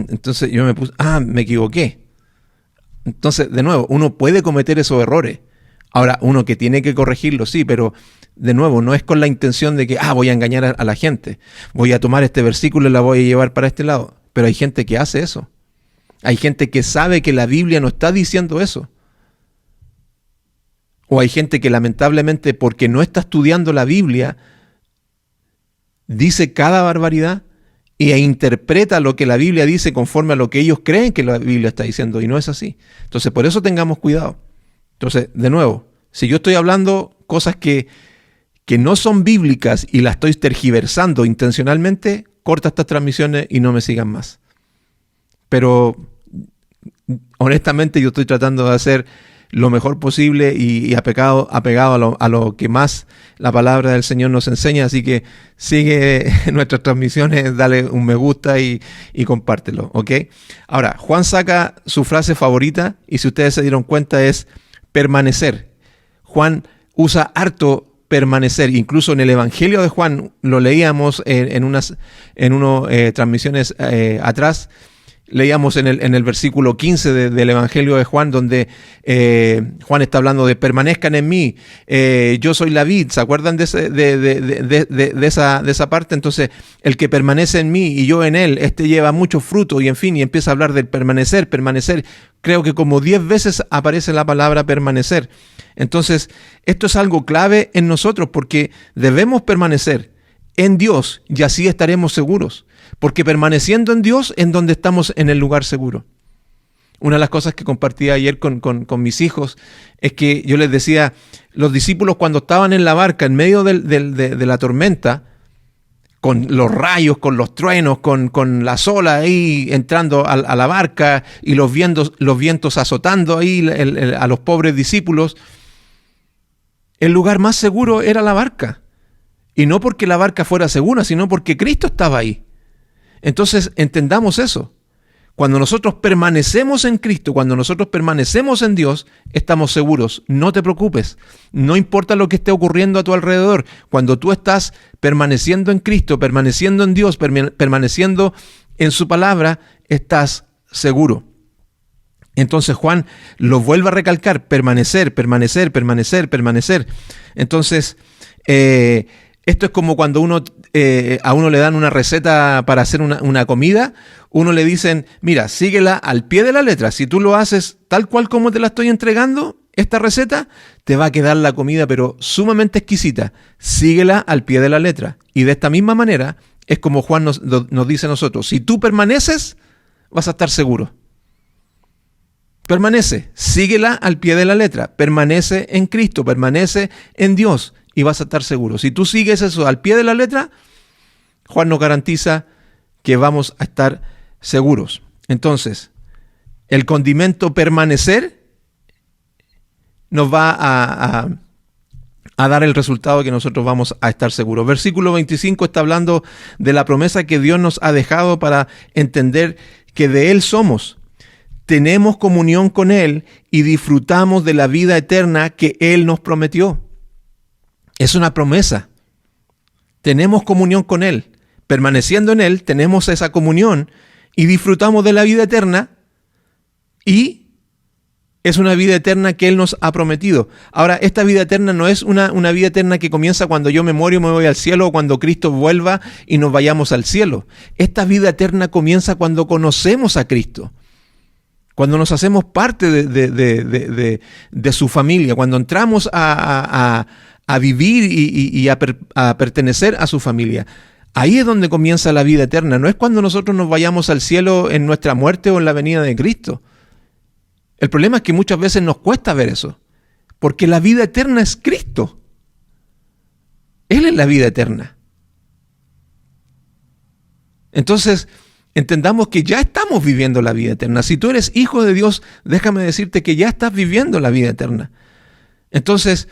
Entonces yo me puse, me equivoqué. Entonces, de nuevo, uno puede cometer esos errores. Ahora, uno que tiene que corregirlo, sí, pero de nuevo, no es con la intención de que, voy a engañar a la gente. Voy a tomar este versículo y la voy a llevar para este lado. Pero hay gente que hace eso. Hay gente que sabe que la Biblia no está diciendo eso. O hay gente que lamentablemente, porque no está estudiando la Biblia, dice cada barbaridad e interpreta lo que la Biblia dice conforme a lo que ellos creen que la Biblia está diciendo, y no es así. Entonces, por eso tengamos cuidado. Entonces, de nuevo, si yo estoy hablando cosas que no son bíblicas y las estoy tergiversando intencionalmente, corta estas transmisiones y no me sigan más. Pero honestamente yo estoy tratando de hacer lo mejor posible y apegado a lo que más la palabra del Señor nos enseña. Así que sigue nuestras transmisiones, dale un me gusta y compártelo, ¿ok? Ahora, Juan saca su frase favorita y si ustedes se dieron cuenta es permanecer. Juan usa harto permanecer. Incluso en el Evangelio de Juan, lo leíamos en unas transmisiones atrás, leíamos en el versículo 15 del Evangelio de Juan, donde Juan está hablando de permanezcan en mí, yo soy la vid. ¿Se acuerdan de esa parte? Entonces, el que permanece en mí y yo en él, lleva mucho fruto, y en fin, y empieza a hablar del permanecer. Creo que como 10 veces aparece la palabra permanecer. Entonces, esto es algo clave en nosotros porque debemos permanecer en Dios y así estaremos seguros. Porque permaneciendo en Dios en donde estamos en el lugar seguro. Una de las cosas que compartí ayer con mis hijos es que yo les decía, los discípulos cuando estaban en la barca en medio de la tormenta, con los rayos, con los truenos, con las olas ahí entrando a la barca y los vientos azotando ahí a los pobres discípulos, el lugar más seguro era la barca. Y no porque la barca fuera segura, sino porque Cristo estaba ahí. Entonces entendamos eso. Cuando nosotros permanecemos en Cristo, cuando nosotros permanecemos en Dios, estamos seguros. No te preocupes. No importa lo que esté ocurriendo a tu alrededor. Cuando tú estás permaneciendo en Cristo, permaneciendo en Dios, permaneciendo en su palabra, estás seguro. Entonces Juan lo vuelve a recalcar, permanecer. Entonces, esto es como cuando a uno le dan una receta para hacer una comida, uno le dicen, mira, síguela al pie de la letra. Si tú lo haces tal cual como te la estoy entregando, esta receta, te va a quedar la comida, pero sumamente exquisita. Síguela al pie de la letra. Y de esta misma manera es como Juan nos dice a nosotros, si tú permaneces, vas a estar seguro. Permanece, síguela al pie de la letra, permanece en Cristo, permanece en Dios y vas a estar seguro. Si tú sigues eso al pie de la letra, Juan nos garantiza que vamos a estar seguros. Entonces, el condimento permanecer nos va a dar el resultado que nosotros vamos a estar seguros. Versículo 25 está hablando de la promesa que Dios nos ha dejado para entender que de Él somos. Tenemos comunión con Él y disfrutamos de la vida eterna que Él nos prometió. Es una promesa. Tenemos comunión con Él. Permaneciendo en Él, tenemos esa comunión y disfrutamos de la vida eterna y es una vida eterna que Él nos ha prometido. Ahora, esta vida eterna no es una vida eterna que comienza cuando yo me muero y me voy al cielo o cuando Cristo vuelva y nos vayamos al cielo. Esta vida eterna comienza cuando conocemos a Cristo. Cuando nos hacemos parte de su familia, cuando entramos a vivir y a pertenecer a su familia. Ahí es donde comienza la vida eterna. No es cuando nosotros nos vayamos al cielo en nuestra muerte o en la venida de Cristo. El problema es que muchas veces nos cuesta ver eso, porque la vida eterna es Cristo. Él es la vida eterna. Entonces, entendamos que ya estamos viviendo la vida eterna. Si tú eres hijo de Dios, déjame decirte que ya estás viviendo la vida eterna. Entonces,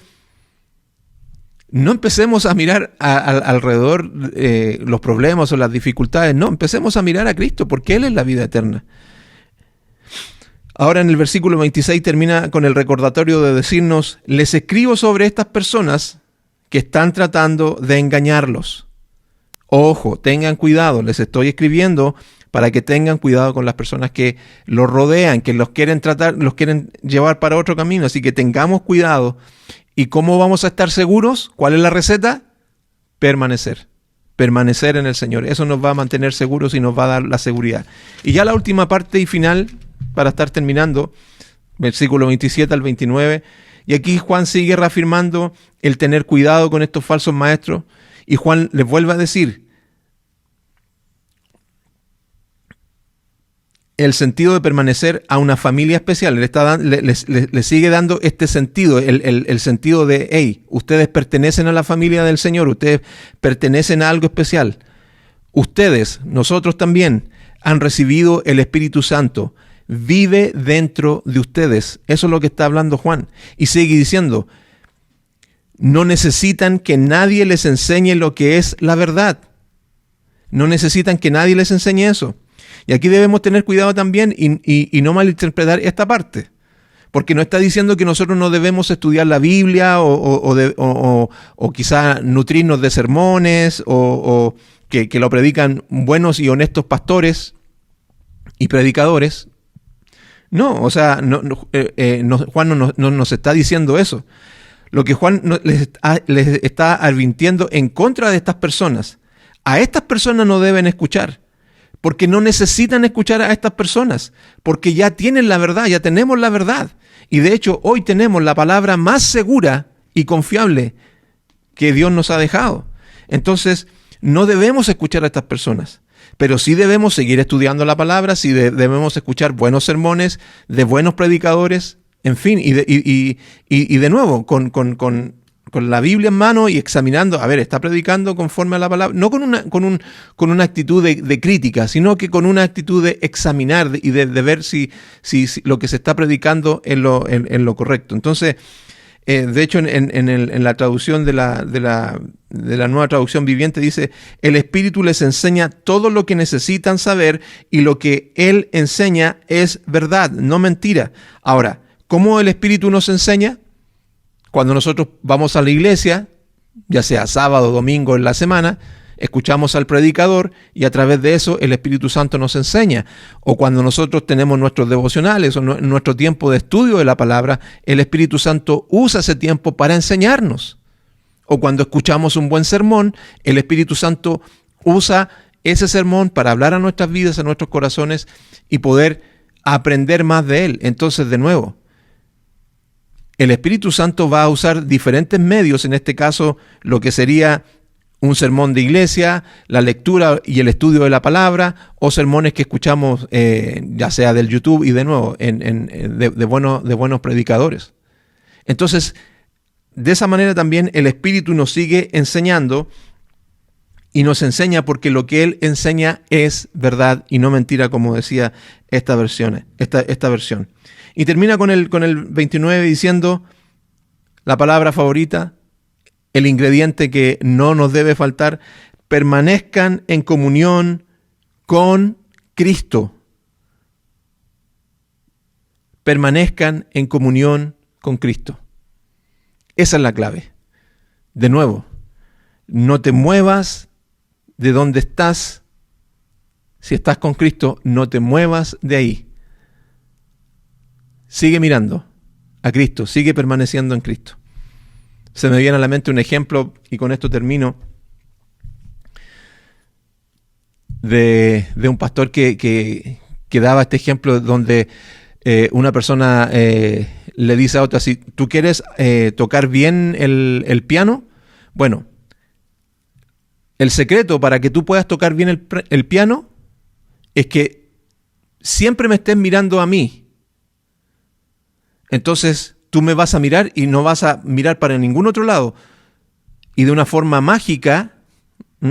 no empecemos a mirar alrededor los problemas o las dificultades. No, empecemos a mirar a Cristo porque Él es la vida eterna. Ahora en el versículo 26 termina con el recordatorio de decirnos, les escribo sobre estas personas que están tratando de engañarlos. Ojo, tengan cuidado, les estoy escribiendo para que tengan cuidado con las personas que los rodean, que los quieren llevar para otro camino. Así que tengamos cuidado. ¿Y cómo vamos a estar seguros? ¿Cuál es la receta? Permanecer en el Señor. Eso nos va a mantener seguros y nos va a dar la seguridad. Y ya la última parte y final, para estar terminando, versículo 27 al 29. Y aquí Juan sigue reafirmando el tener cuidado con estos falsos maestros. Y Juan les vuelve a decir, el sentido de permanecer a una familia especial. Le sigue dando este sentido, el sentido de, hey, ustedes pertenecen a la familia del Señor, ustedes pertenecen a algo especial. Ustedes, nosotros también, han recibido el Espíritu Santo. Vive dentro de ustedes. Eso es lo que está hablando Juan. Y sigue diciendo, no necesitan que nadie les enseñe lo que es la verdad. No necesitan que nadie les enseñe eso. Y aquí debemos tener cuidado también y no malinterpretar esta parte. Porque no está diciendo que nosotros no debemos estudiar la Biblia o quizá nutrirnos de sermones o que lo predican buenos y honestos pastores y predicadores. No, o sea, Juan no nos está diciendo eso. Lo que Juan les está advirtiendo en contra de estas personas. A estas personas no deben escuchar, porque no necesitan escuchar a estas personas, porque ya tienen la verdad, ya tenemos la verdad. Y de hecho, hoy tenemos la palabra más segura y confiable que Dios nos ha dejado. Entonces, no debemos escuchar a estas personas, pero sí debemos seguir estudiando la palabra, sí debemos escuchar buenos sermones de buenos predicadores, en fin, y de nuevo, con la Biblia en mano y examinando, a ver, está predicando conforme a la palabra, no con una actitud de crítica, sino que con una actitud de examinar y de ver si lo que se está predicando es lo correcto. Entonces, de hecho, en la traducción de la Nueva Traducción Viviente dice, el Espíritu les enseña todo lo que necesitan saber y lo que Él enseña es verdad, no mentira. Ahora, ¿cómo el Espíritu nos enseña? Cuando nosotros vamos a la iglesia, ya sea sábado o domingo en la semana, escuchamos al predicador y a través de eso el Espíritu Santo nos enseña. O cuando nosotros tenemos nuestros devocionales o nuestro tiempo de estudio de la palabra, el Espíritu Santo usa ese tiempo para enseñarnos. O cuando escuchamos un buen sermón, el Espíritu Santo usa ese sermón para hablar a nuestras vidas, a nuestros corazones y poder aprender más de él. Entonces, de nuevo, el Espíritu Santo va a usar diferentes medios, en este caso lo que sería un sermón de iglesia, la lectura y el estudio de la palabra, o sermones que escuchamos ya sea del YouTube y de nuevo de buenos predicadores. Entonces, de esa manera también el Espíritu nos sigue enseñando y nos enseña porque lo que Él enseña es verdad y no mentira, como decía esta versión. Y termina con el 29 diciendo la palabra favorita, el ingrediente que no nos debe faltar: permanezcan en comunión con Cristo. Permanezcan en comunión con Cristo. Esa es la clave. De nuevo, no te muevas de donde estás. Si estás con Cristo, no te muevas de ahí. Sigue mirando a Cristo, sigue permaneciendo en Cristo. Se me viene a la mente un ejemplo, y con esto termino, de un pastor que daba este ejemplo donde una persona le dice a otra, si tú quieres tocar bien el piano, bueno, el secreto para que tú puedas tocar bien el piano es que siempre me estés mirando a mí. Entonces tú me vas a mirar y no vas a mirar para ningún otro lado. Y de una forma mágica,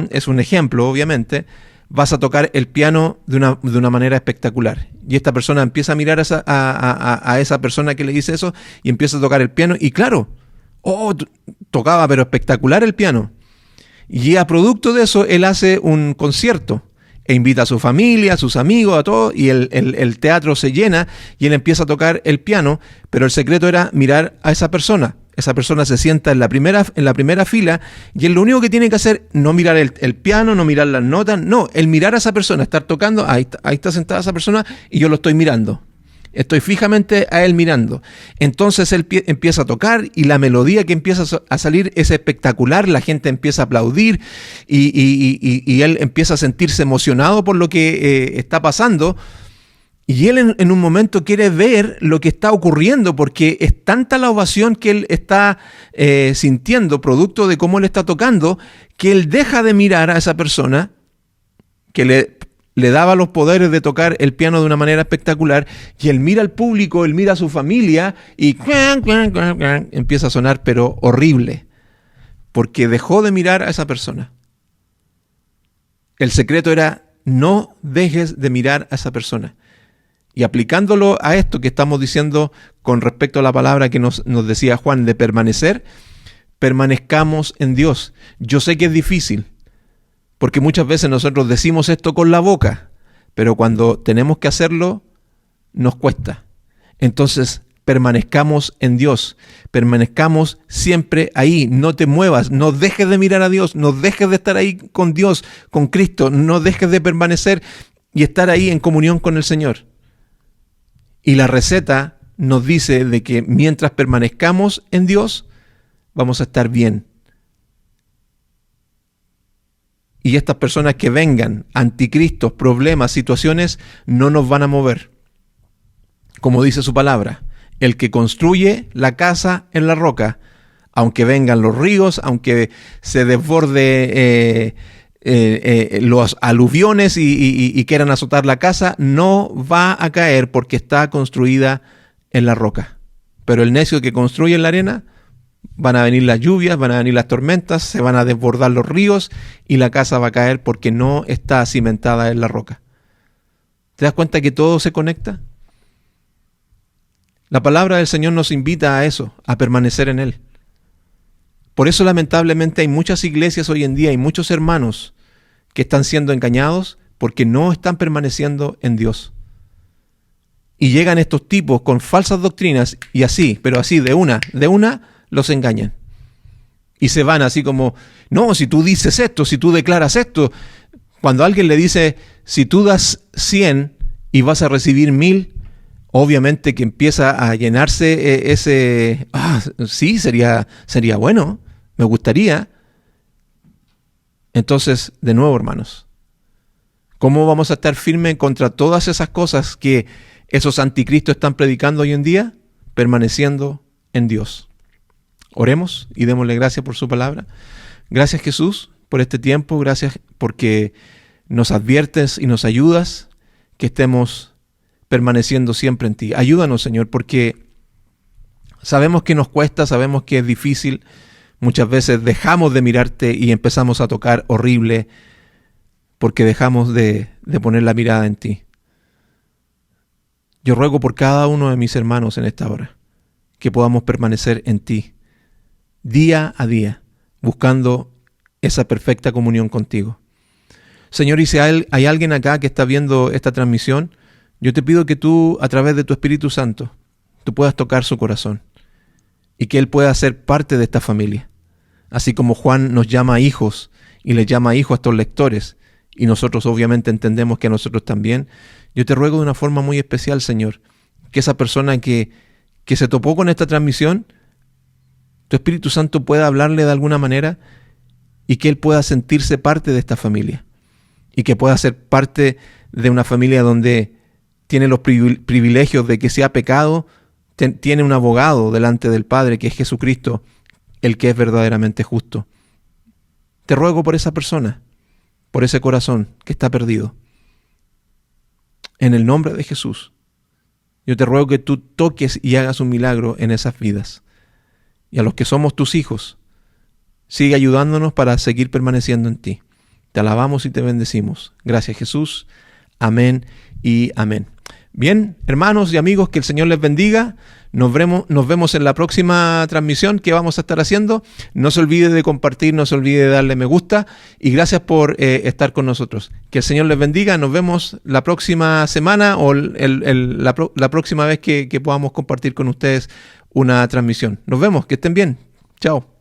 es un ejemplo obviamente, vas a tocar el piano de una manera espectacular. Y esta persona empieza a mirar a esa persona que le dice eso y empieza a tocar el piano. Y claro, tocaba pero espectacular el piano. Y a producto de eso, él hace un concierto e invita a su familia, a sus amigos, a todos, y el teatro se llena y él empieza a tocar el piano, pero el secreto era mirar a esa persona. Esa persona se sienta en la primera fila y él lo único que tiene que hacer, no mirar el piano, no mirar las notas, no, el mirar a esa persona, estar tocando, ahí está sentada esa persona y yo lo estoy mirando. Estoy fijamente a él mirando. Entonces él empieza a tocar y la melodía que empieza a salir es espectacular. La gente empieza a aplaudir y él empieza a sentirse emocionado por lo que está pasando. Y él en un momento quiere ver lo que está ocurriendo porque es tanta la ovación que él está sintiendo, producto de cómo él está tocando, que él deja de mirar a esa persona que le daba los poderes de tocar el piano de una manera espectacular, y él mira al público, él mira a su familia y empieza a sonar, pero horrible, porque dejó de mirar a esa persona. El secreto era: no dejes de mirar a esa persona. Y aplicándolo a esto que estamos diciendo con respecto a la palabra que nos decía Juan de permanecer, permanezcamos en Dios. Yo sé que es difícil, porque muchas veces nosotros decimos esto con la boca, pero cuando tenemos que hacerlo, nos cuesta. Entonces, permanezcamos en Dios, permanezcamos siempre ahí, no te muevas, no dejes de mirar a Dios, no dejes de estar ahí con Dios, con Cristo, no dejes de permanecer y estar ahí en comunión con el Señor. Y la receta nos dice de que mientras permanezcamos en Dios, vamos a estar bien. Y estas personas que vengan, anticristos, problemas, situaciones, no nos van a mover. Como dice su palabra, el que construye la casa en la roca, aunque vengan los ríos, aunque se desborde los aluviones y quieran azotar la casa, no va a caer porque está construida en la roca. Pero el necio que construye en la arena, van a venir las lluvias, van a venir las tormentas, se van a desbordar los ríos y la casa va a caer porque no está cimentada en la roca. ¿Te das cuenta que todo se conecta? La palabra del Señor nos invita a eso, a permanecer en Él. Por eso lamentablemente hay muchas iglesias hoy en día y muchos hermanos que están siendo engañados porque no están permaneciendo en Dios. Y llegan estos tipos con falsas doctrinas y así, pero así, de una, los engañan. Y se van así como, no, si tú dices esto, si tú declaras esto. Cuando alguien le dice, si tú das 100 y vas a recibir 1000, obviamente que empieza a llenarse sí, sería bueno, me gustaría. Entonces, de nuevo, hermanos, ¿cómo vamos a estar firmes contra todas esas cosas que esos anticristos están predicando hoy en día? Permaneciendo en Dios. Oremos y démosle gracias por su palabra. Gracias, Jesús, por este tiempo. Gracias porque nos adviertes y nos ayudas que estemos permaneciendo siempre en ti. Ayúdanos, Señor, porque sabemos que nos cuesta, sabemos que es difícil. Muchas veces dejamos de mirarte y empezamos a tocar horrible porque dejamos de poner la mirada en ti. Yo ruego por cada uno de mis hermanos en esta hora que podamos permanecer en ti día a día, buscando esa perfecta comunión contigo. Señor, y si hay alguien acá que está viendo esta transmisión, yo te pido que tú, a través de tu Espíritu Santo, tú puedas tocar su corazón y que él pueda ser parte de esta familia. Así como Juan nos llama hijos y les llama hijos a estos lectores, y nosotros obviamente entendemos que a nosotros también, yo te ruego de una forma muy especial, Señor, que esa persona que se topó con esta transmisión, tu Espíritu Santo pueda hablarle de alguna manera y que él pueda sentirse parte de esta familia y que pueda ser parte de una familia donde tiene los privilegios de que si ha pecado, tiene un abogado delante del Padre, que es Jesucristo, el que es verdaderamente justo. Te ruego por esa persona, por ese corazón que está perdido. En el nombre de Jesús, yo te ruego que tú toques y hagas un milagro en esas vidas. Y a los que somos tus hijos, sigue ayudándonos para seguir permaneciendo en ti. Te alabamos y te bendecimos. Gracias, Jesús. Amén y amén. Bien, hermanos y amigos, que el Señor les bendiga. Nos vemos en la próxima transmisión que vamos a estar haciendo. No se olvide de compartir, no se olvide de darle me gusta. Y gracias por estar con nosotros. Que el Señor les bendiga. Nos vemos la próxima semana o la próxima vez que podamos compartir con ustedes una transmisión. Nos vemos, que estén bien. Chao.